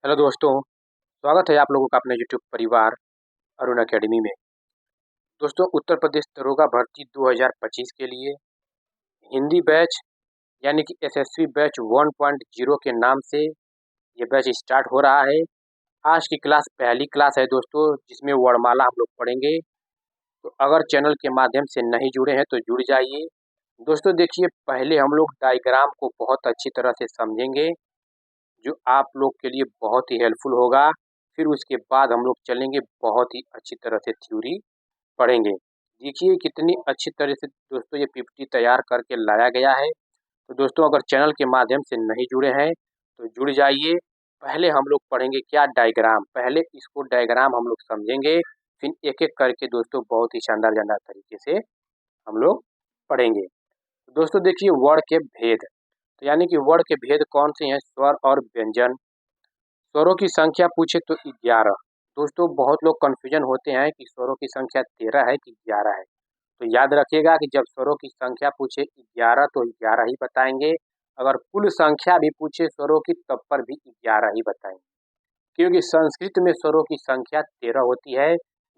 Hello दोस्तों, स्वागत है आप लोगों का अपने यूट्यूब परिवार अरुण अकेडमी में। दोस्तों, उत्तर प्रदेश दरोगा भर्ती 2025 के लिए हिंदी बैच यानी कि एसएससी बैच 1.0 के नाम से ये बैच स्टार्ट हो रहा है। आज की क्लास पहली क्लास है दोस्तों, जिसमें वर्णमाला हम लोग पढ़ेंगे। तो अगर चैनल के माध्यम से नहीं जुड़े हैं तो जुड़ जाइए। दोस्तों देखिए, पहले हम लोग डायग्राम को बहुत अच्छी तरह से समझेंगे, जो आप लोग के लिए बहुत ही हेल्पफुल होगा। फिर उसके बाद हम लोग चलेंगे, बहुत ही अच्छी तरह से थ्योरी पढ़ेंगे। देखिए कितनी अच्छी तरह से दोस्तों ये पीपीटी तैयार करके लाया गया है। तो दोस्तों, अगर चैनल के माध्यम से नहीं जुड़े हैं तो जुड़ जाइए। पहले हम लोग पढ़ेंगे क्या, डायग्राम। पहले इसको डायग्राम हम लोग समझेंगे, फिर एक एक करके दोस्तों बहुत ही शानदार शानदार तरीके से हम लोग पढ़ेंगे। तो दोस्तों देखिए, वर्ण के भेद, तो यानी कि वर्ण के भेद कौन से हैं, स्वर और व्यंजन। स्वरों की संख्या पूछे तो 11। दोस्तों बहुत लोग कन्फ्यूजन होते हैं कि स्वरों की संख्या 13 है कि 11 है। तो याद रखिएगा कि जब स्वरों की संख्या पूछे 11 तो 11 ही बताएंगे। अगर कुल संख्या भी पूछे स्वरों की तब पर भी 11 ही बताएंगे, क्योंकि संस्कृत में स्वरों की संख्या 13 होती है।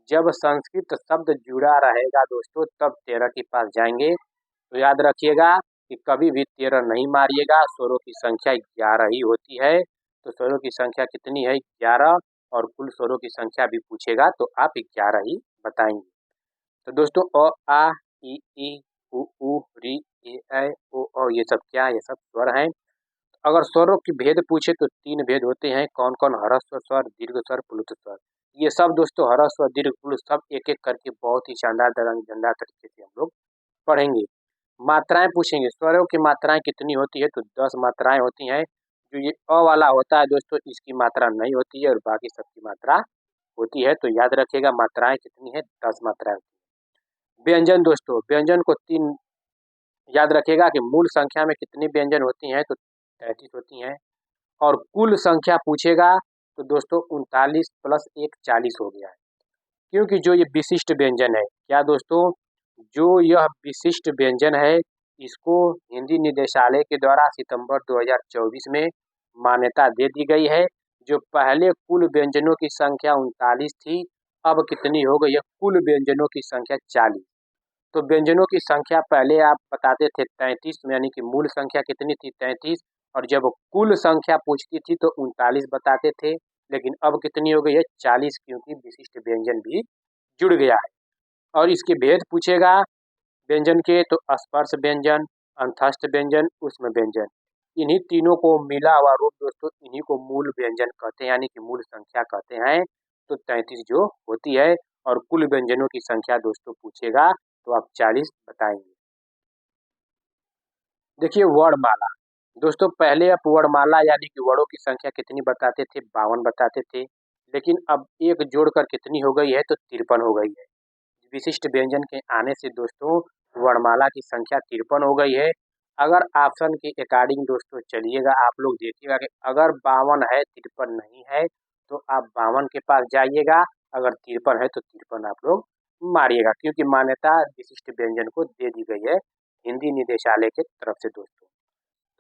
जब संस्कृत शब्द जुड़ा रहेगा दोस्तों तब 13 के पास जाएंगे। तो याद रखिएगा कि कभी भी 13 नहीं मारिएगा, स्वरों की संख्या 11 ही होती है। तो स्वरों की संख्या कितनी है, 11। और कुल स्वरों की संख्या भी पूछेगा तो आप 11 ही बताएंगे। तो दोस्तों अ आ इ ई उ ऊ ऋ ए ऐ ओ औ ये सब क्या, ये सब स्वर हैं। अगर स्वरों की भेद पूछे तो 3 भेद होते हैं। कौन कौन, ह्रस्व स्वर, दीर्घ स्वर, प्लुत स्वर। ये सब दोस्तों ह्रस्व दीर्घ प्लुत सब एक एक करके बहुत ही शानदार शानदार तरीके से हम लोग पढ़ेंगे। मात्राएं पूछेंगे, स्वरों की मात्राएं कितनी होती है, तो 10 मात्राएं होती हैं। जो ये अ वाला होता है दोस्तों, इसकी मात्रा नहीं होती है और बाकी सबकी मात्रा होती है। तो याद रखिएगा मात्राएं कितनी है, 10 मात्राएं होती है। व्यंजन दोस्तों, व्यंजन को 3 याद रखिएगा कि मूल संख्या में कितनी व्यंजन होती हैं, तो 33 होती हैं। और कुल संख्या पूछेगा तो दोस्तों 39 प्लस 1 40 हो गया है। क्योंकि जो ये विशिष्ट व्यंजन है, क्या दोस्तों, जो यह विशिष्ट व्यंजन है, इसको हिंदी निदेशालय के द्वारा सितंबर 2024 में मान्यता दे दी गई है। जो पहले कुल व्यंजनों की संख्या 39 थी, अब कितनी हो गई है, कुल व्यंजनों की संख्या 40। तो व्यंजनों की संख्या पहले आप बताते थे 33, यानी कि मूल संख्या कितनी थी, 33। और जब कुल संख्या पूछती थी तो 39 बताते थे। लेकिन अब कितनी हो गई है, 40, क्योंकि विशिष्ट व्यंजन भी जुड़ गया है। और इसके भेद पूछेगा व्यंजन के, तो स्पर्श व्यंजन, अंतस्थ व्यंजन, ऊष्म व्यंजन। इन्हीं तीनों को मिला हुआ रूप दोस्तों, इन्हीं को मूल व्यंजन कहते हैं, यानी कि मूल संख्या कहते हैं। तो 33 जो होती है, और कुल व्यंजनों की संख्या दोस्तों पूछेगा तो आप 40 बताएंगे। देखिए वर्णमाला, दोस्तों पहले आप वर्णमाला यानी कि वर्णों की संख्या कितनी बताते थे, 52 बताते थे। लेकिन अब एक जोड़कर कितनी हो गई है, तो 53 हो गई है। विशिष्ट व्यंजन के आने से दोस्तों वर्णमाला की संख्या 53 हो गई है। अगर ऑप्शन के अकॉर्डिंग दोस्तों चलिएगा, आप लोग देखिएगा कि अगर 52 है 53 नहीं है, तो आप 52 के पास जाइएगा। अगर 53 है तो 53 आप लोग मारिएगा, क्योंकि मान्यता विशिष्ट व्यंजन को दे दी गई है हिंदी निदेशालय के तरफ से दोस्तों।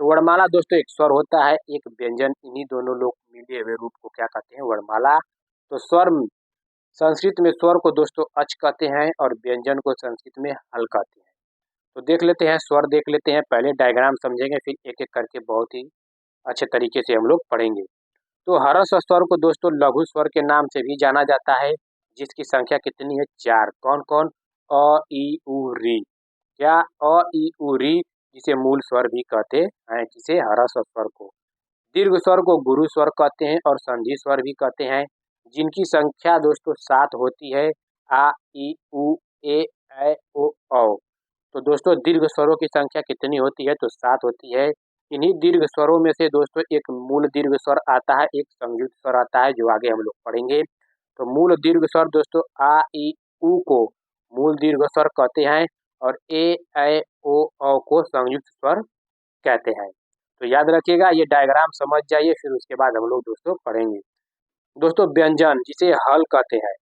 तो वर्णमाला दोस्तों एक स्वर होता है, एक व्यंजन, इन्हीं दोनों लोग मिले हुए रूप को क्या कहते हैं, वर्णमाला। तो स्वर, संस्कृत में स्वर को दोस्तों अच कहते हैं और व्यंजन को संस्कृत में हल कहते हैं। तो देख लेते हैं स्वर, देख लेते हैं। पहले डायग्राम समझेंगे, फिर एक एक करके बहुत ही अच्छे तरीके से हम लोग पढ़ेंगे। तो ह्रस्व स्वर को दोस्तों लघु स्वर के नाम से भी जाना जाता है, जिसकी संख्या कितनी है, 4। कौन कौन, अ ई उ री। क्या, अ ई उ री, जिसे मूल स्वर भी कहते हैं, जिसे ह्रस्व स्वर को। दीर्घ स्वर को गुरु स्वर कहते हैं और संधि स्वर भी कहते हैं, जिनकी संख्या दोस्तों 7 होती है। आ ई उ ए ऐ ओ औ। तो दोस्तों दीर्घ स्वरों की संख्या कितनी होती है, तो 7 होती है। इन्हीं दीर्घ स्वरों में से दोस्तों एक मूल दीर्घ स्वर आता है, एक संयुक्त स्वर आता है, जो आगे हम लोग पढ़ेंगे। तो मूल दीर्घ स्वर दोस्तों आ ई उ को मूल दीर्घ स्वर कहते हैं, और ए ऐ ओ औ को संयुक्त स्वर कहते हैं। तो याद रखिएगा, ये डायग्राम समझ जाइए, फिर उसके बाद हम लोग दोस्तों पढ़ेंगे। दोस्तों व्यंजन, जिसे हल कहते हैं।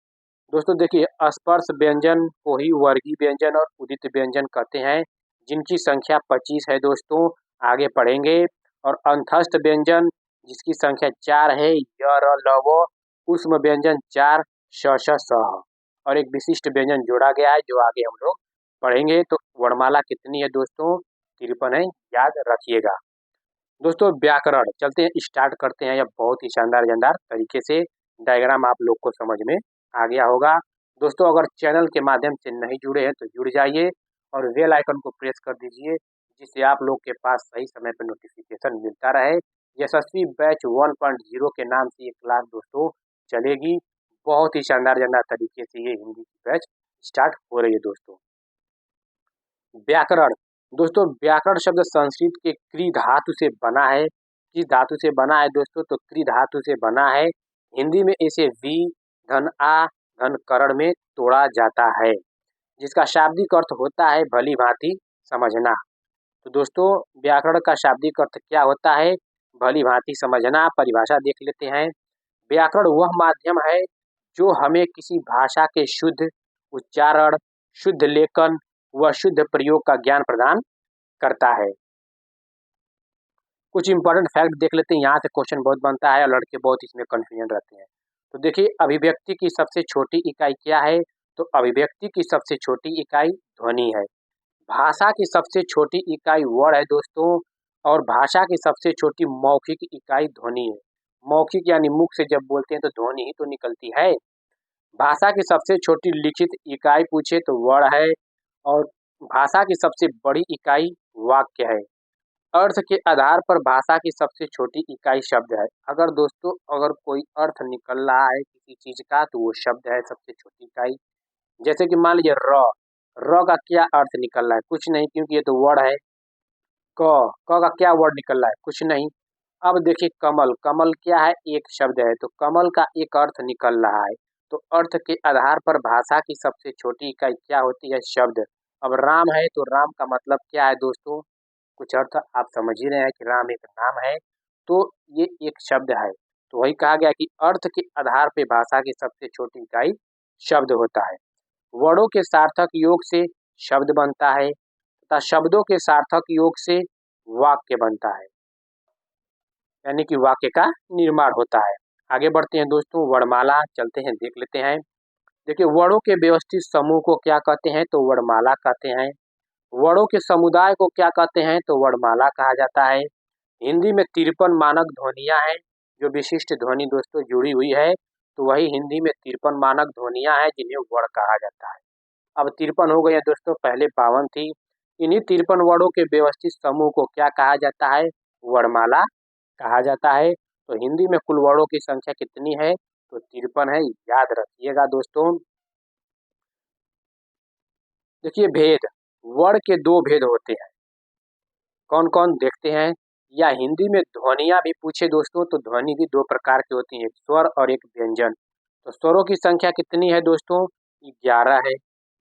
दोस्तों देखिए, स्पर्श व्यंजन को ही वर्गीय व्यंजन और उदित व्यंजन कहते हैं, जिनकी संख्या 25 है दोस्तों, आगे पढ़ेंगे। और अंतस्थ व्यंजन जिसकी संख्या 4 है, य र ल व। उष्म व्यंजन 4, श श स ह। और एक विशिष्ट व्यंजन जोड़ा गया है जो आगे हम लोग पढ़ेंगे। तो वर्णमाला कितनी है दोस्तों? 53 है, याद रखिएगा। दोस्तों व्याकरण, चलते हैं स्टार्ट करते हैं। यह बहुत ही शानदार तरीके से डायग्राम आप लोग को समझ में आ गया होगा। दोस्तों अगर चैनल के माध्यम से नहीं जुड़े हैं तो जुड़ जाइए और बेल आइकन को प्रेस कर दीजिए, जिससे आप लोग के पास सही समय पर नोटिफिकेशन मिलता रहे। यशस्वी बैच 1.0 के नाम से ये क्लास दोस्तों चलेगी। बहुत ही शानदार तरीके से ये हिंदी की बैच स्टार्ट हो रही है दोस्तों। व्याकरण, दोस्तों व्याकरण शब्द संस्कृत के क्री धातु से बना है। किस धातु से बना है दोस्तों? तो क्री धातु से बना है। हिंदी में इसे वी धन आ धन करण में तोड़ा जाता है, जिसका शाब्दिक अर्थ होता है भली भांति समझना। तो दोस्तों व्याकरण का शाब्दिक अर्थ क्या होता है? भली भांति समझना। परिभाषा देख लेते हैं। व्याकरण वह माध्यम है जो हमें किसी भाषा के शुद्ध उच्चारण, शुद्ध लेखन व शुद्ध प्रयोग का ज्ञान प्रदान करता है। कुछ इंपॉर्टेंट फैक्ट देख लेते हैं। यहाँ से क्वेश्चन बहुत बनता है और लड़के बहुत इसमें कन्फ्यूजन रहते हैं। तो देखिए अभिव्यक्ति की सबसे छोटी इकाई क्या है? तो अभिव्यक्ति की सबसे छोटी इकाई ध्वनि है। भाषा की सबसे छोटी इकाई वर्ड है दोस्तों, और भाषा की सबसे छोटी मौखिक इकाई ध्वनि है। मौखिक यानी मुख से जब बोलते हैं तो ध्वनि ही तो निकलती है। भाषा की सबसे छोटी लिखित इकाई पूछे तो वर्ड है, और भाषा की सबसे बड़ी इकाई वाक्य है। अर्थ के आधार पर भाषा की सबसे छोटी इकाई शब्द है। अगर दोस्तों अगर कोई अर्थ निकल रहा है किसी चीज का तो वो शब्द है सबसे छोटी इकाई। जैसे कि मान लीजिए र, र का क्या अर्थ निकल रहा है? कुछ नहीं, क्योंकि ये तो वर्ड है। क, क का क्या वर्ड निकल रहा है? कुछ नहीं। अब देखिए कमल, कमल क्या है? एक शब्द है, तो कमल का एक अर्थ निकल रहा है। तो अर्थ के आधार पर भाषा की सबसे छोटी इकाई क्या होती है? शब्द। अब राम है तो राम का मतलब क्या है दोस्तों? कुछ अर्थ आप समझ ही रहे हैं कि राम एक नाम है, तो ये एक शब्द है। तो वही कहा गया कि अर्थ के आधार पे भाषा की सबसे छोटी इकाई शब्द होता है। वर्णों के सार्थक योग से शब्द बनता है तथा शब्दों के सार्थक योग से वाक्य बनता है, यानी कि वाक्य का निर्माण होता है। आगे बढ़ते हैं दोस्तों, वर्णमाला चलते हैं देख लेते हैं। देखिए वर्णों के व्यवस्थित समूह को क्या कहते हैं? तो वर्णमाला कहते हैं। वर्णों के समुदाय को क्या कहते हैं? तो वर्णमाला कहा जाता है। हिंदी में 53 मानक ध्वनियां हैं, जो विशिष्ट ध्वनि दोस्तों जुड़ी हुई है। तो वही हिंदी में 53 मानक ध्वनियां हैं जिन्हें वर्ण कहा जाता है। अब 53 हो गए हैं दोस्तों, पहले 52 थी। इन्हीं 53 वर्णों के व्यवस्थित समूह को क्या कहा जाता है? वर्णमाला कहा जाता है। तो हिंदी में कुल वर्णों की संख्या कितनी है? तो 53 है, याद रखिएगा दोस्तों। देखिए भेद, वर्ण के दो भेद होते हैं। कौन कौन देखते हैं? या हिंदी में ध्वनियां भी पूछे दोस्तों तो ध्वनि भी दो प्रकार की होती है, एक स्वर और एक व्यंजन। तो स्वरों की संख्या कितनी है दोस्तों? 11 है।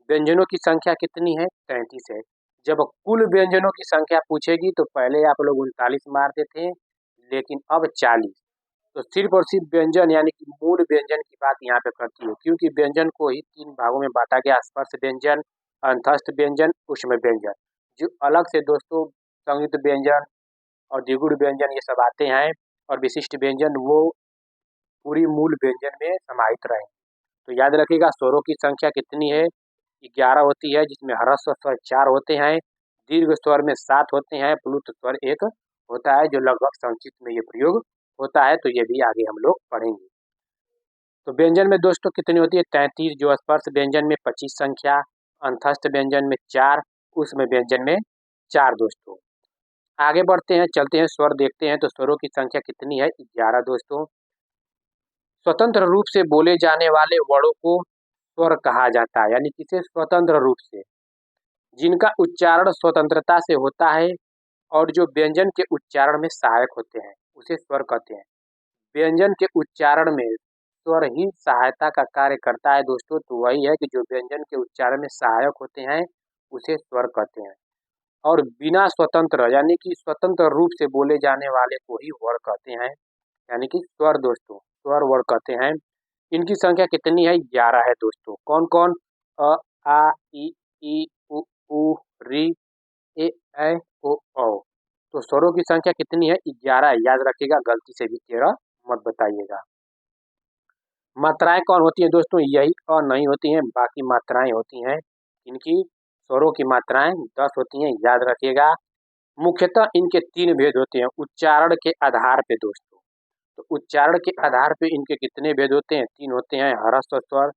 व्यंजनों की संख्या कितनी है? 33 है। जब कुल व्यंजनों की संख्या पूछेगी तो पहले आप लोग 39 मारते थे, लेकिन अब 40। तो सिर्फ और सिर्फ व्यंजन यानी कि मूल व्यंजन की बात यहाँ पे करती है, क्योंकि व्यंजन को ही 3 भागों में बांटा गया, स्पर्श व्यंजन, अंतस्थ व्यंजन, ऊष्म व्यंजन। जो अलग से दोस्तों संयुक्त व्यंजन और द्विगुण व्यंजन ये सब आते हैं, और विशिष्ट व्यंजन वो पूरी मूल व्यंजन में समाहित रहेंगे। तो याद रखिएगा स्वरों की संख्या कितनी है? 11 होती है, जिसमें ह्रस्व स्वर 4 होते हैं, दीर्घ स्वर में 7 होते हैं, प्लुत स्वर 1 होता है, जो लगभग संक्षिप्त में ये प्रयोग होता है। तो ये भी आगे हम लोग पढ़ेंगे। तो व्यंजन में दोस्तों कितनी होती है? 33, जो स्पर्श व्यंजन में 25 संख्या, अंतस्थ व्यंजन में 4, ऊष्म व्यंजन में 4 दोस्तों। आगे बढ़ते हैं, चलते हैं स्वर देखते हैं। तो स्वरों की संख्या कितनी है? 11 दोस्तों। स्वतंत्र रूप से बोले जाने वाले वर्णों को स्वर कहा जाता है, यानी किसे? स्वतंत्र रूप से, जिनका उच्चारण स्वतंत्रता से होता है और जो व्यंजन के उच्चारण में सहायक होते हैं उसे स्वर कहते हैं। व्यंजन के उच्चारण में स्वर ही सहायता का कार्य करता है दोस्तों। तो वही है कि जो व्यंजन के उच्चारण में सहायक होते हैं उसे स्वर कहते हैं। और बिना स्वतंत्र यानी कि स्वतंत्र रूप से बोले जाने वाले को ही वर्ण कहते हैं, यानी कि स्वर दोस्तों, स्वर वर्ण कहते हैं। इनकी संख्या कितनी है? 11 है दोस्तों। कौन कौन? अ, आ, ई, उ, ऊ, री, ए, ऐ, ओ, औ। तो स्वरों की संख्या कितनी है? 11 है। याद रखिएगा, गलती से भी 13 मत बताइएगा। मात्राएं कौन होती हैं दोस्तों? यही अ नहीं होती हैं, बाकी मात्राएं होती हैं। इनकी स्वरों की मात्राएं 10 होती हैं, याद रखिएगा। मुख्यतः इनके 3 भेद होते हैं उच्चारण के आधार पे दोस्तों। तो उच्चारण के आधार पे इनके कितने भेद होते हैं? 3 होते हैं, ह्रस्व स्वर,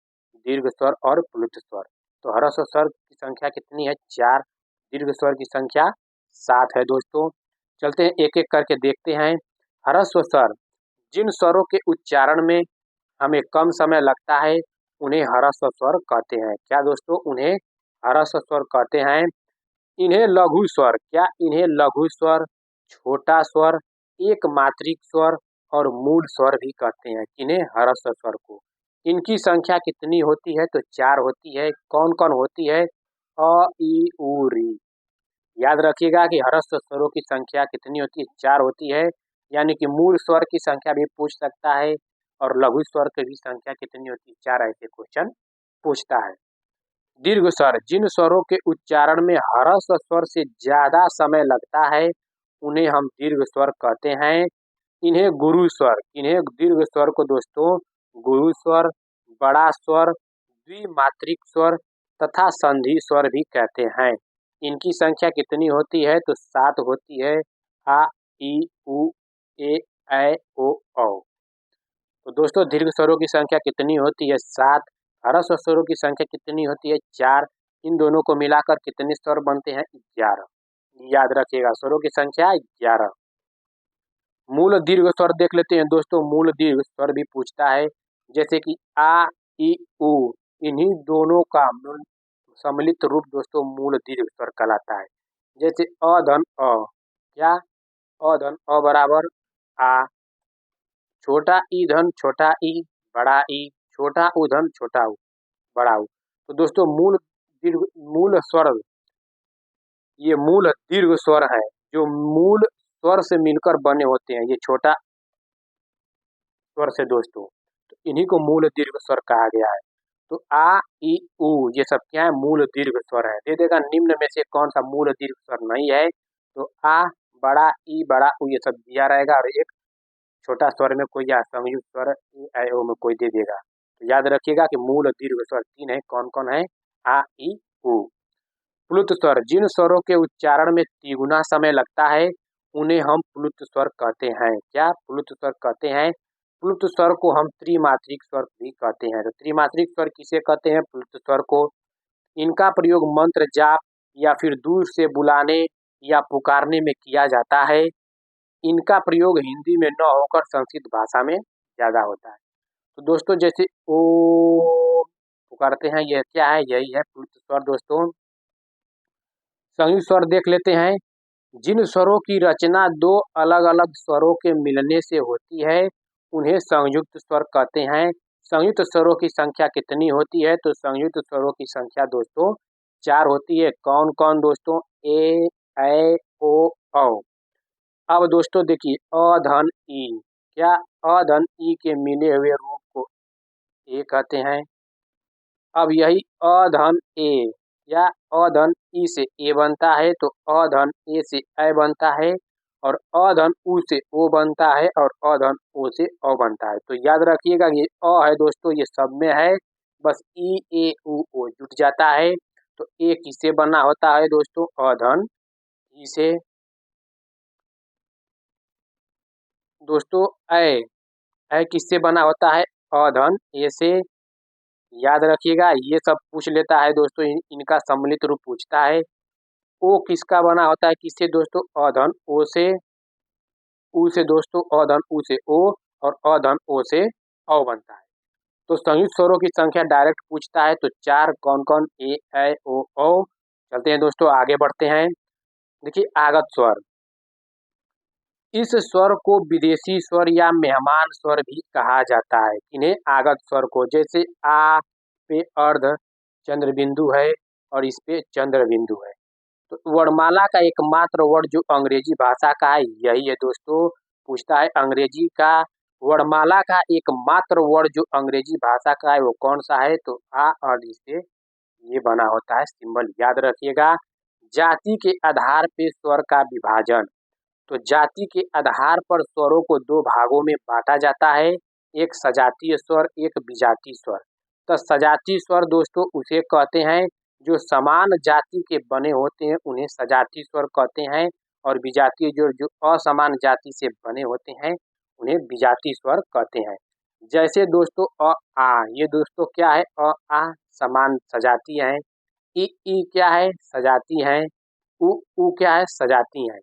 दीर्घ स्वर और प्लुत स्वर। तो ह्रस्व स्वर की संख्या कितनी है? 4। दीर्घ स्वर की संख्या 7 है दोस्तों। चलते हैं एक एक करके देखते हैं। ह्रस्व स्वर, जिन स्वरों के उच्चारण में हमें कम समय लगता है उन्हें ह्रस्व स्वर कहते हैं। क्या दोस्तों? उन्हें ह्रस्व स्वर कहते हैं। इन्हें लघु स्वर, क्या इन्हें लघु स्वर, छोटा स्वर, एक मात्रिक स्वर और मूल स्वर भी कहते हैं। इन्हें ह्रस्व स्वर को। इनकी संख्या कितनी होती है? तो 4 होती है। कौन कौन होती है? अ, ई, उ, री। याद रखिएगा कि ह्रस्व स्वरों की संख्या कितनी होती है? 4 होती है। यानी कि मूल स्वर की संख्या भी पूछ सकता है और लघु स्वर की भी संख्या कितनी होती है? 4 ऐसे क्वेश्चन पूछता है। दीर्घ स्वर, जिन स्वरों के उच्चारण में ह्रस्व स्वर से ज्यादा समय लगता है उन्हें हम दीर्घ स्वर कहते हैं। इन्हें गुरु स्वर, इन्हें दीर्घ स्वर को दोस्तों गुरु स्वर, बड़ा स्वर, द्विमात्रिक स्वर तथा संधि स्वर भी कहते हैं। इनकी संख्या कितनी होती है? तो 7 होती है। आ, ई, उ, ए, ऐ, ओ, औ। तो दोस्तों दीर्घ स्वरों की संख्या कितनी होती है? 7। ह्रस्व स्वरों की संख्या कितनी होती है? 4। इन दोनों को मिलाकर कितने स्वर बनते हैं? 11। याद रखिएगा, स्वरों की संख्या 11। मूल दीर्घ स्वर देख लेते हैं दोस्तों। मूल दीर्घ स्वर भी पूछता है, जैसे कि आ, ई, उ। इन्हीं दोनों का सम्मिलित रूप दोस्तों मूल दीर्घ स्वर कहलाता है। जैसे अ धन अ, क्या? अ धन अ बराबर आ, छोटा ई धन छोटा ई, बड़ा ई, छोटा उ धन छोटा उ, बड़ा उ। तो दोस्तों मूल स्वर, ये मूल दीर्घ स्वर है जो मूल स्वर से मिलकर बने होते हैं। ये छोटा स्वर से दोस्तों, तो इन्हीं को मूल दीर्घ स्वर कहा गया है। तो आ, ई, उ ये सब क्या है? मूल दीर्घ स्वर है। दे देगा निम्न में से कौन सा मूल दीर्घ स्वर नहीं है? तो आ, बड़ा ई, बड़ा उ ये सब दिया रहेगा और एक छोटा स्वर में कोई या संयुक्त स्वर ई, ऐ, ओ में कोई दे देगा। तो याद रखिएगा कि मूल दीर्घ स्वर 3 है। कौन कौन है? आ, ई, उ। प्लुत स्वर, जिन स्वरों के उच्चारण में तिगुना समय लगता है उन्हें हम प्लुत स्वर कहते हैं। क्या प्लुत स्वर कहते हैं? प्लुत स्वर को हम त्रिमात्रिक स्वर भी कहते हैं। तो त्रिमात्रिक स्वर किसे कहते हैं? प्लुत स्वर को। इनका प्रयोग मंत्र जाप या फिर दूर से बुलाने या पुकारने में किया जाता है। इनका प्रयोग हिंदी में न होकर संस्कृत भाषा में ज्यादा होता है। तो दोस्तों जैसे ओ पुकारते हैं, यह क्या है? यही है प्लुत स्वर दोस्तों। संयुक्त स्वर देख लेते हैं। जिन स्वरों की रचना दो अलग अलग स्वरों के मिलने से होती है उन्हें संयुक्त स्वर कहते हैं। संयुक्त स्वरों की संख्या कितनी होती है? तो संयुक्त स्वरों की संख्या दोस्तों 4 होती है। कौन कौन दोस्तों? ए, ऐ, ओ, औ। अब दोस्तों देखिए अ धन ई, क्या अ धन ई के मिले हुए रूप को ए कहते हैं। अब यही अ धन ए या अ धन ई से ए बनता है, तो अ धन ए से ऐ बनता है और अ धन उ से ओ बनता है और अ धन ओ से अ बनता है। तो याद रखिएगा ये अ है दोस्तों, ये सब में है, बस ई, ए, उ, ओ जुट जाता है। तो ए किससे बना होता है दोस्तों? अ धन ई से। दोस्तों ऐ, ऐ किससे बना होता है? अ धन ए से। याद रखिएगा, ये सब पूछ लेता है दोस्तों, इनका सम्मिलित रूप पूछता है। ओ किसका बना होता है? किससे दोस्तों? अ धन ओ से। उ से दोस्तों अ धन उ से ओ और अ धन ओ से औ बनता है। तो संयुक्त स्वरों की संख्या डायरेक्ट पूछता है, तो 4 कौन कौन? ए, ऐ, ओ, औ। चलते हैं दोस्तों, आगे बढ़ते हैं। देखिए आगत स्वर, इस स्वर को विदेशी स्वर या मेहमान स्वर भी कहा जाता है। इन्हें आगत स्वर को, जैसे आ पे अर्ध चंद्र बिंदु है और इस पे चंद्र बिंदु है। तो वर्णमाला का एकमात्र वर्ड जो अंग्रेजी भाषा का है यही है दोस्तों। पूछता है अंग्रेजी का वर्णमाला का एकमात्र वर्ड जो अंग्रेजी भाषा का है वो कौन सा है? तो आ और इससे ये बना होता है सिंबल। याद रखिएगा, जाति के आधार पे स्वर का विभाजन। तो जाति के आधार पर स्वरों को दो भागों में बांटा जाता है, एक सजातीय स्वर, एक विजातीय स्वर। तो सजातीय स्वर दोस्तों उसे कहते हैं जो समान जाति के बने होते हैं, उन्हें सजातीय स्वर कहते हैं। और विजातीय जो असमान जाति से बने होते हैं, उन्हें विजातीय स्वर कहते हैं। जैसे दोस्तों अ आ, ये दोस्तों क्या है, अ आ समान सजातीय है। ई क्या है, सजाती है। उ क्या है, सजाती है।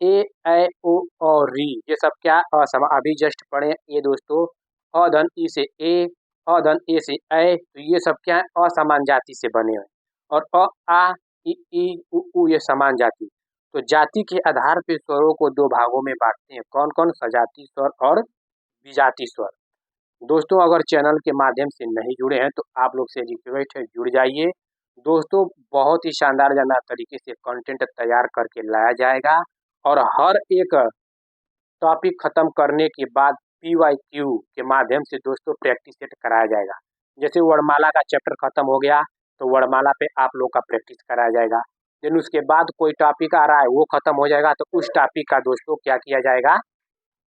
ए ऐ ओ और री ये सब क्या असमान, अभी जस्ट पढ़े ये दोस्तों। अ धन ई से ए, अ धन ए से ऐ, तो ये सब क्या है, असमान जाति से बने हुए। और अ आ ई उ ये समान जाति। तो जाति के आधार पे स्वरों को दो भागों में बांटते हैं, कौन कौन, सजातीय स्वर और विजातीय स्वर। दोस्तों अगर चैनल के माध्यम से नहीं जुड़े हैं तो आप लोग से रिक्वेस्ट है, जुड़ जाइए। दोस्तों बहुत ही शानदार तरीके से कंटेंट तैयार करके लाया जाएगा और हर एक टॉपिक खत्म करने के बाद PYQ के माध्यम से दोस्तों प्रैक्टिस सेट कराया जाएगा। जैसे वर्णमाला का चैप्टर खत्म हो गया तो वर्णमाला पे आप लोग का प्रैक्टिस कराया जाएगा। देन उसके बाद कोई टॉपिक आ रहा है वो खत्म हो जाएगा तो उस टॉपिक का दोस्तों क्या किया जाएगा,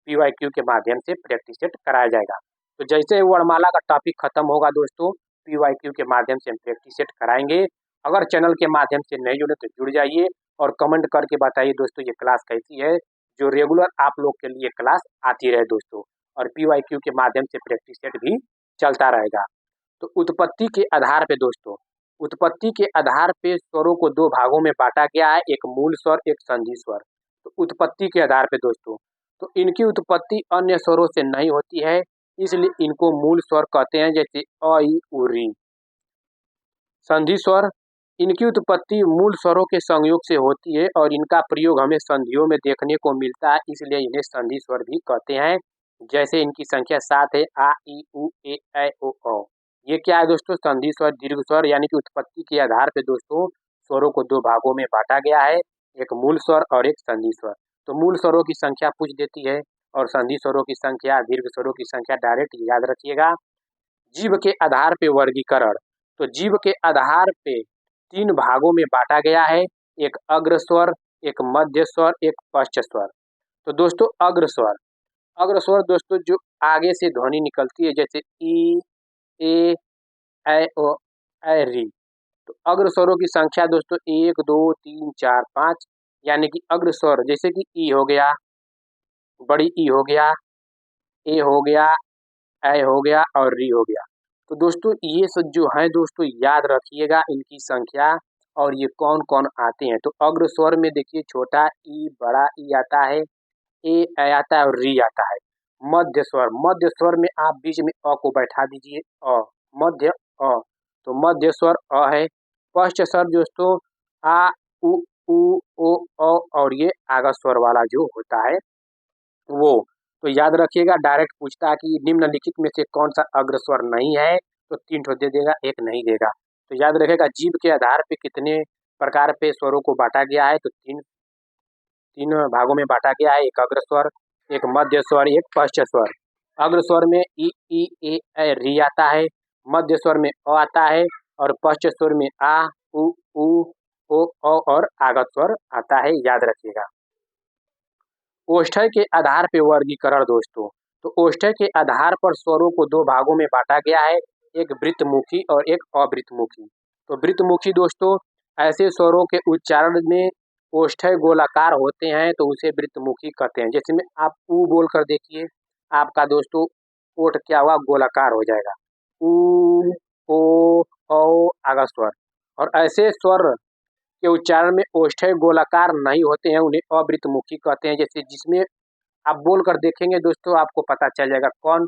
PYQ के माध्यम से प्रैक्टिस सेट कराया जाएगा। तो जैसे वर्णमाला का टॉपिक खत्म होगा दोस्तों, PYQ के माध्यम से हम प्रैक्टिस सेट कराएंगे। अगर चैनल के माध्यम से नहीं जुड़े तो जुड़ जाइए और कमेंट करके बताइए दोस्तों ये क्लास कैसी है, जो रेगुलर आप लोग के लिए क्लास आती रहे दोस्तों। और PYQ के माध्यम से प्रैक्टिस सेट भी चलता रहेगा। तो उत्पत्ति के आधार पे दोस्तों, उत्पत्ति के आधार पे स्वरों को दो भागों में बांटा गया है, एक मूल स्वर, एक संधि स्वर। तो उत्पत्ति के आधार पे दोस्तों, तो इनकी उत्पत्ति अन्य स्वरों से नहीं होती है, इसलिए इनको मूल स्वर कहते हैं, जैसे अ ई उ री। संधि स्वर, इनकी उत्पत्ति मूल स्वरों के संयोग से होती है और इनका प्रयोग हमें संधियों में देखने को मिलता है, इसलिए इन्हें संधि स्वर भी कहते हैं। जैसे इनकी संख्या 7 है, आ ई उ ए ऐ ओ औ। ये क्या है दोस्तों, संधि स्वर, दीर्घ स्वर। यानी कि उत्पत्ति के आधार पे दोस्तों स्वरों को दो भागों में बांटा गया है, एक मूल स्वर और एक संधि स्वर। तो मूल स्वरों की संख्या पूछ देती है और संधि स्वरों की संख्या, दीर्घ स्वरों की संख्या डायरेक्ट याद रखिएगा। जीव के आधार पे वर्गीकरण, तो जीव के आधार पे 3 भागों में बांटा गया है, एक अग्र स्वर, एक मध्य स्वर, एक पश्च स्वर। तो दोस्तों अग्र स्वर दोस्तों जो आगे से ध्वनि निकलती है, जैसे ई, ए, ऐ ओ ऐ री। तो अग्र स्वरों की संख्या दोस्तों 1 2 3 4 5, यानी कि अग्र स्वर जैसे कि ई हो गया, बड़ी ई हो गया, ए हो गया, ऐ हो गया और री हो गया। तो दोस्तों ये सब जो है दोस्तों याद रखिएगा इनकी संख्या और ये कौन कौन आते हैं। तो अग्र स्वर में देखिए छोटा ई, बड़ा ई आता है, ए ऐ आता है और री आता है। मध्य स्वर में आप बीच में अ को बैठा दीजिए, अ, मध्य अ, तो मध्य स्वर अ है। पश्च स्वर दोस्तों आ उ ओ और ये आगा स्वर वाला जो होता है वो। तो याद रखिएगा, डायरेक्ट पूछता है कि निम्नलिखित में से कौन सा अग्र स्वर नहीं है, तो 3 ठो दे देगा, एक नहीं देगा। तो याद रखेगा जीव के आधार पे कितने प्रकार पे स्वरों को बांटा गया है, तो तीन भागों में बांटा गया है, एक अग्र स्वर, एक मध्य स्वर, एक पश्च स्वर। अग्र स्वर में ई ए ऐ री आता है, मध्य स्वर में अ आता है और पश्च स्वर में आ उ ओ और आगत स्वर आता है, याद रखिएगा। ओष्ठ्य के आधार पे वर्गीकरण दोस्तों, तो ओष्ठ्य के आधार पर स्वरों को दो भागों में बांटा गया है, एक वृत्तमुखी और एक अवृत्तमुखी। तो वृत्तमुखी दोस्तों ऐसे स्वरों के उच्चारण में ओष्ठ्य गोलाकार होते हैं तो उसे वृत्तमुखी कहते हैं। जैसे में आप ऊ बोल कर देखिए, आपका दोस्तों ओठ क्या हुआ, गोलाकार हो जाएगा, ऊ ओ औ आगा स्वर। और ऐसे स्वर के उच्चारण में ओष्ठ्य गोलाकार नहीं होते हैं, उन्हें अवृत्तमुखी कहते हैं। जैसे जिसमें आप बोल कर देखेंगे दोस्तों आपको पता चल जाएगा कौन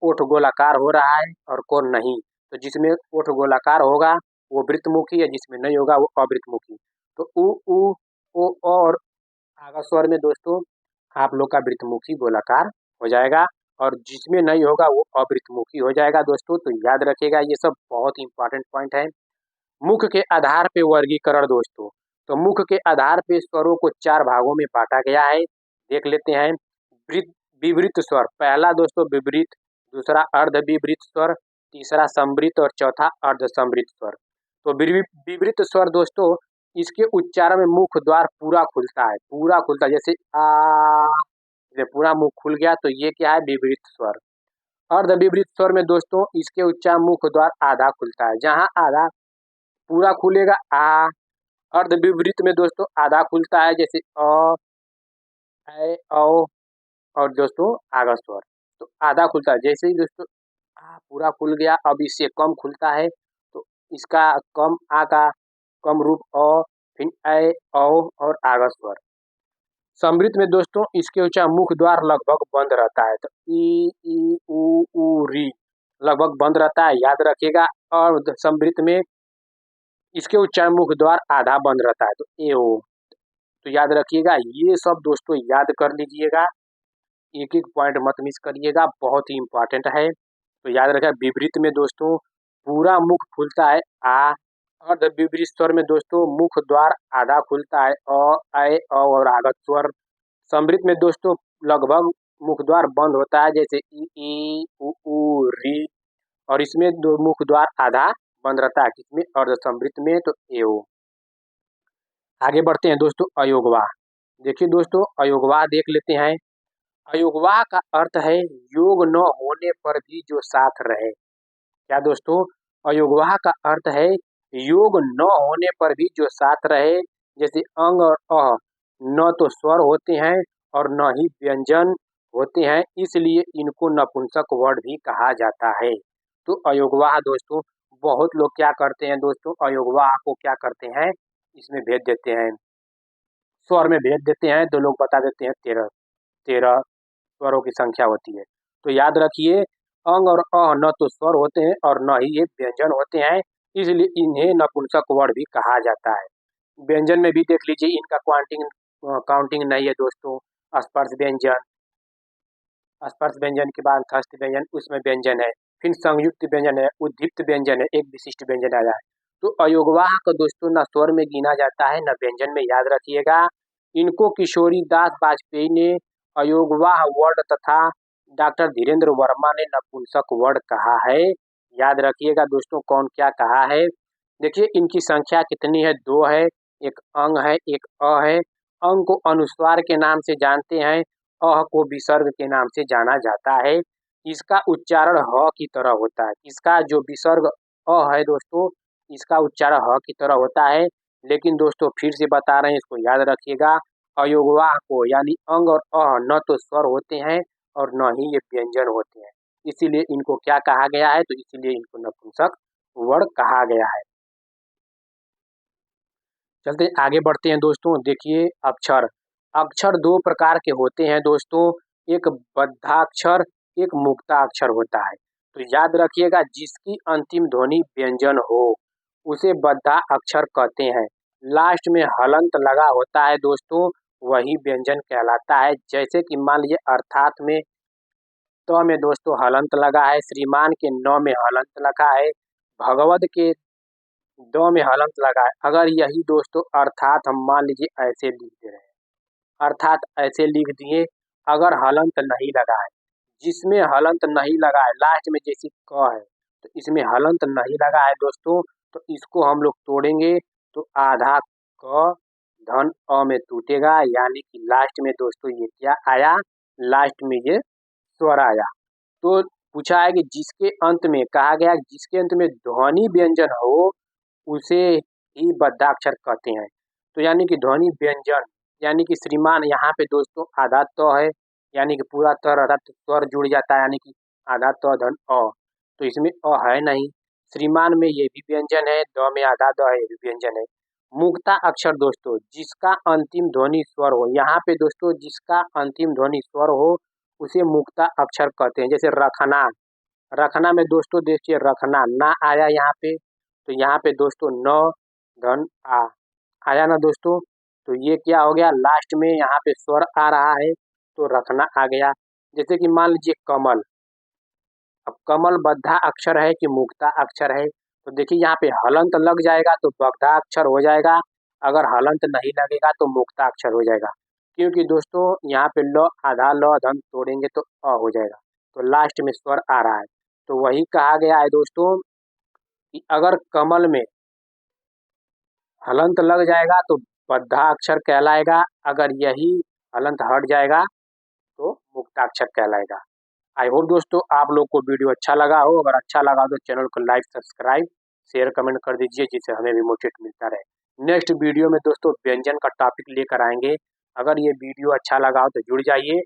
ओठ गोलाकार हो रहा है और कौन नहीं। तो जिसमें ओठ गोलाकार होगा वो वृत्तमुखी है, जिसमें नहीं होगा वो अवृत्तमुखी। तो उ ओ और आगा स्वर में दोस्तों आप लोग का वृत्तमुखी गोलाकार हो जाएगा और जिसमें नहीं होगा वो अवृत्तमुखी हो जाएगा दोस्तों। तो याद रखिएगा, ये सब बहुत इंपॉर्टेंट पॉइंट है। मुख के आधार पे वर्गीकरण दोस्तों, तो मुख के आधार पे स्वरों को 4 भागों में बांटा गया है, देख लेते हैं। विवृत स्वर, पहला दोस्तों विवृत, दूसरा अर्ध विवृत स्वर, तीसरा संवृत और चौथा अर्ध संवृत स्वर। तो विवृत स्वर दोस्तों इसके उच्चारण में मुख द्वार पूरा खुलता है, पूरा खुलता है। जैसे आ, ये पूरा मुख खुल गया तो ये क्या है, विपरीत स्वर। अर्ध विपरीत स्वर में दोस्तों इसके उच्चारण मुख द्वार आधा खुलता है। जहाँ आधा पूरा खुलेगा आ, अर्ध विपरीत में दोस्तों आधा खुलता है, जैसे अ, ऐ, औ, और दोस्तों आगा स्वर तो आधा खुलता है। जैसे ही दोस्तों आ पूरा खुल गया, अब इससे कम खुलता है तो इसका कम आ का कम रूप अ, फिर ऐ, औ और आगा स्वर। समृद्ध में दोस्तों इसके उच्चारण मुख द्वार लगभग बंद रहता है, तो ई उ री लगभग बंद रहता है, याद रखिएगा। और समृद्ध में इसके उच्चारण मुख द्वार आधा बंद रहता है, तो ए ओ। तो याद रखिएगा, ये सब दोस्तों याद कर लीजिएगा, एक एक पॉइंट मत मिस करिएगा, बहुत ही इंपॉर्टेंट है। तो याद रखिएगा, विपरीत में दोस्तों पूरा मुख खुलता है आ, अर्ध विपरीत स्वर में दोस्तों मुख द्वार आधा खुलता है अ, ऐ, औ और आगत स्वर। समृद्ध में दोस्तों लगभग मुख द्वार बंद होता है, जैसे ई उ री। और इसमें दो मुख द्वार आधा बंद रहता है, किसमें, अर्ध समृद्ध में, तो ए ओ। आगे बढ़ते हैं दोस्तों, अयोगवाह। देखिए दोस्तों, अयोगवाह देख लेते हैं। अयोगवाह का अर्थ है योग न होने पर भी जो साथ रहे। क्या दोस्तों, अयोगवाह का अर्थ है योग न होने पर भी जो साथ रहे। जैसे अंग और अ न तो स्वर होते हैं और न ही व्यंजन होते हैं, इसलिए इनको नपुंसक वर्ड भी कहा जाता है। तो अयोगवाह दोस्तों, बहुत लोग क्या करते हैं दोस्तों, अयोगवाह को क्या करते हैं, इसमें भेज देते हैं, स्वर में भेज देते हैं, तो लोग बता देते हैं 13 13 स्वरों की संख्या होती है। तो याद रखिए, अंग और अ न तो स्वर होते हैं और न ही ये व्यंजन होते हैं, इसलिए इन्हें नपुंसक वर्ण भी कहा जाता है। व्यंजन में भी देख लीजिए, इनका काउंटिंग नहीं है दोस्तों। स्पर्श व्यंजन, स्पर्श व्यंजन के बाद हस्त व्यंजन, उसमें व्यंजन है। फिर संयुक्त व्यंजन है, उद्दीप्त व्यंजन है, एक विशिष्ट व्यंजन आया है। तो अयोगवाह को दोस्तों न स्वर में गिना जाता है न व्यंजन में, याद रखिएगा। इनको किशोरी दास वाजपेयी ने अयोगवाह वर्ड तथा डॉक्टर धीरेन्द्र वर्मा ने नपुंसक वर्ड कहा है। याद रखिएगा दोस्तों, कौन क्या कहा है। देखिए इनकी संख्या कितनी है, 2 है, एक अंग है, एक अ है। अंग को अनुस्वार के नाम से जानते हैं, अ को विसर्ग के नाम से जाना जाता है। इसका उच्चारण ह की तरह होता है। इसका जो विसर्ग अ है दोस्तों, इसका उच्चारण ह की तरह होता है। लेकिन दोस्तों फिर से बता रहे हैं, इसको याद रखिएगा। अयोगवाह को यानी अंग और अ न तो स्वर होते हैं और न ही ये व्यंजन होते हैं, इसीलिए इनको क्या कहा गया है, तो इसीलिए इनको नपुंसक वर्ण कहा गया है। चलते आगे बढ़ते हैं दोस्तों। देखिए अक्षर, अक्षर दो प्रकार के होते हैं दोस्तों, एक बद्धाक्षर, एक मुक्ताक्षर होता है। तो याद रखिएगा, जिसकी अंतिम ध्वनि व्यंजन हो उसे बद्धा अक्षर कहते हैं। लास्ट में हलंत लगा होता है दोस्तों, वही व्यंजन कहलाता है। जैसे कि मान लीजिए अर्थात में त में दोस्तों हलंत लगा है, श्रीमान के न में हलंत लगा है, भगवत के द में हलंत लगा है। अगर यही दोस्तों अर्थात हम मान लीजिए ऐसे लिख दे रहे हैं, अर्थात ऐसे लिख दिए, अगर हलंत नहीं लगा है, जिसमें हलंत नहीं लगा है लास्ट में जैसे क है, तो इसमें हलंत नहीं लगा है दोस्तों, तो इसको हम लोग तोड़ेंगे तो आधा क धन अ में टूटेगा, यानी कि लास्ट में दोस्तों ये क्या आया, लास्ट में ये स्वर आया। तो पूछा है कि जिसके अंत में, कहा गया जिसके अंत में ध्वनि व्यंजन हो उसे ही बद्धाक्षर कहते हैं। तो यानी कि ध्वनि व्यंजन, यानी कि श्रीमान यहाँ पे दोस्तों आधा त है, यानी कि पूरा त रहता तो स्वर जुड़ जाता है, यानी कि आधा त धन अ, तो इसमें अ है नहीं। श्रीमान में ये भी व्यंजन है, द में आधा द है, ये भी व्यंजन है। मुक्ता अक्षर दोस्तों, जिसका अंतिम ध्वनि स्वर हो, यहाँ पे दोस्तों जिसका अंतिम ध्वनि स्वर हो उसे मुक्ता अक्षर कहते हैं। जैसे रखना, रखना में दोस्तों देखिए रखना ना आया यहाँ पे, तो यहाँ पे दोस्तों न धन आ आया ना दोस्तों, तो ये क्या हो गया, लास्ट में यहाँ पे स्वर आ रहा है तो रखना आ गया। जैसे कि मान लीजिए कमल, अब कमल बद्धा अक्षर है कि मुक्ता अक्षर है, तो देखिए यहाँ पे हलंत लग जाएगा तो बद्धा अक्षर हो जाएगा, अगर हलंत नहीं लगेगा तो मुक्ता अक्षर हो जाएगा। क्योंकि दोस्तों यहाँ पे ल आधा ल धन तोड़ेंगे तो अ हो जाएगा, तो लास्ट में स्वर आ रहा है। तो वही कहा गया है दोस्तों कि अगर कमल में हलंत लग जाएगा तो बद्धाक्षर कहलाएगा, अगर यही हलंत हट जाएगा तो मुक्ताक्षर कहलाएगा। आई होप दोस्तों आप लोग को वीडियो अच्छा लगा हो। अगर अच्छा लगा तो चैनल को लाइक, सब्सक्राइब, शेयर, कमेंट कर दीजिए, जिससे हमें भी मोटिवेट मिलता रहे। नेक्स्ट वीडियो में दोस्तों व्यंजन का टॉपिक लेकर आएंगे। अगर ये वीडियो अच्छा लगा हो तो जुड़ जाइए।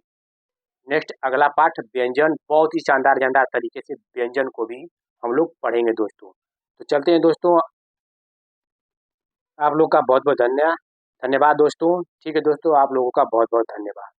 नेक्स्ट अगला पाठ व्यंजन, बहुत ही शानदार जानदार तरीके से व्यंजन को भी हम लोग पढ़ेंगे दोस्तों। तो चलते हैं दोस्तों, आप लोग का बहुत बहुत धन्यवाद दोस्तों। ठीक है दोस्तों, आप लोगों का बहुत बहुत धन्यवाद।